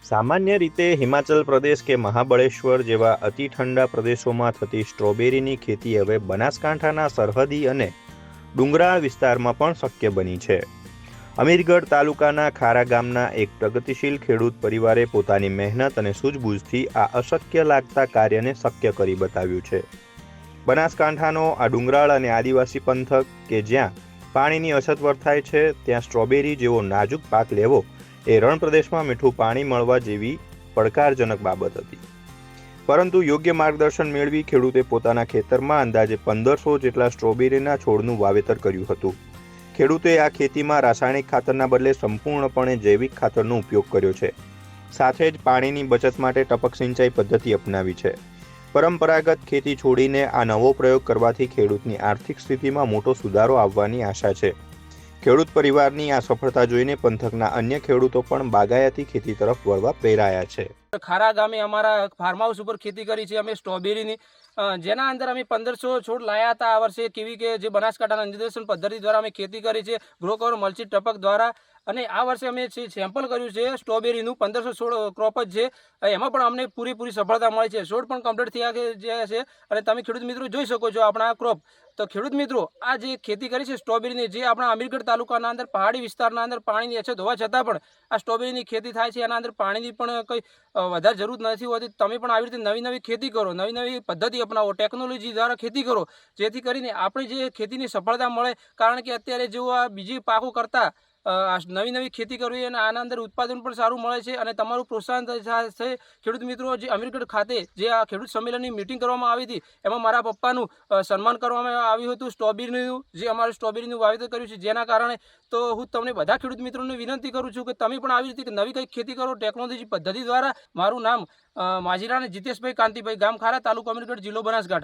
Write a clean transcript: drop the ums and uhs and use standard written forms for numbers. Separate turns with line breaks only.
સામાન્ય રીતે હિમાચલ પ્રદેશ કે મહાબળેશ્વર જેવા અતિ ઠંડા પ્રદેશોમાં થતી સ્ટ્રોબેરીની ખેતી હવે બનાસકાંઠાના સરહદી અને ડુંગરાળ વિસ્તારમાં પણ શક્ય બની છે। અમીરગઢ તાલુકાના ખારા ગામના એક પ્રગતિશીલ ખેડૂત પરિવારે પોતાની મહેનત અને સૂઝબૂઝથી આ અશક્ય લાગતા કાર્યને શક્ય કરી બતાવ્યું છે। બનાસકાંઠાનો આ ડુંગરાળ અને આદિવાસી પંથક કે જ્યાં પાણીની અછત વર્તાય છે, ત્યાં સ્ટ્રોબેરી જેવો નાજુક પાક લેવો એ રણ પ્રદેશમાં મીઠું પાણી મળવા જેવી પડકારજનક બાબત હતી। પરંતુ યોગ્ય માર્ગદર્શન મેળવી ખેડૂતે પોતાના ખેતરમાં અંદાજે 1500 જેટલા સ્ટ્રોબેરીના છોડનું વાવેતર કર્યું હતું। ખેડૂતે આ ખેતીમાં રાસાયણિક ખાતરના બદલે સંપૂર્ણપણે જૈવિક ખાતરનો ઉપયોગ કર્યો છે। સાથે જ પાણીની બચત માટે ટપક સિંચાઈ પદ્ધતિ અપનાવી છે। પરંપરાગત ખેતી છોડીને આ નવો પ્રયોગ કરવાથી ખેડૂતની આર્થિક સ્થિતિમાં મોટો સુધારો આવવાની આશા છે। ખેડૂત પરિવારની આ સફળતા જોઈને પંથકના અન્ય ખેડૂતો પણ બાગાયતી ખેતી તરફ વળવા પ્રેરાયા છે।
ખારા ગામે અમારા ફાર્મ હાઉસ ઉપર ખેતી કરી છે અમે સ્ટ્રોબેરીની, જેના અંદર અમે 1500 છોડ લાયા હતા આ વર્ષે, કેવી કે જે બનાસકાંઠાના નિર્દેશન પદ્ધતિ દ્વારા અમે ખેતી કરી છે, ગ્રો કવર મલ્ચી ટપક દ્વારા। અને આ વર્ષે અમે સેમ્પલ કર્યું છે સ્ટ્રોબેરીનું, 1500 છોડ ક્રોપ જ છે, એમાં પણ અમને પૂરેપૂરી સફળતા મળી છે। છોડ પણ કમ્પ્લીટ થયા છે અને તમે ખેડૂત મિત્રો જોઈ શકો છો આપણા ક્રોપ। તો ખેડૂત મિત્રો, આ જે ખેતી કરી છે સ્ટ્રોબેરીની, જે આપણા અમીરગઢ તાલુકાના અંદર પહાડી વિસ્તારના અંદર પાણીની અછત હોવા છતાં પણ આ સ્ટ્રોબેરીની ખેતી થાય છે, એના અંદર પાણીની પણ કંઈ વધારે જરૂર નથી હોતી। તમે પણ આવી રીતે નવી નવી ખેતી કરો, નવી નવી પદ્ધતિ અપનાવો, ટેકનોલોજી દ્વારા ખેતી કરો, જેથી કરીને આપણે જે ખેતીની સફળતા મળે। કારણ કે અત્યારે જો આ બીજી પાકો કરતાં નવી નવી ખેતી કરવી અને આના અંદર ઉત્પાદન પણ સારું મળે છે અને તમારું પ્રોત્સાહન થશે। ખેડૂત મિત્રો, જે અમીરગઢ ખાતે જે આ ખેડૂત સંમેલનની મિટિંગ કરવામાં આવી હતી, એમાં મારા પપ્પાનું સન્માન કરવામાં આવ્યું હતું સ્ટ્રોબેરીનું, જે અમારે સ્ટ્રોબેરીનું વાવેતર કર્યું છે। જેના કારણે તો હું તમને બધા ખેડૂત મિત્રોને વિનંતી કરું છું કે તમે પણ આવી રીતે નવી કંઈક ખેતી કરો ટેકનોલોજી પદ્ધતિ દ્વારા। મારું નામ માજીરાના જીતેશભાઈ કાંતિભાઈ, ગામ ખારા, તાલુકો અમીરગઢ, જિલ્લો બનાસકાંઠા।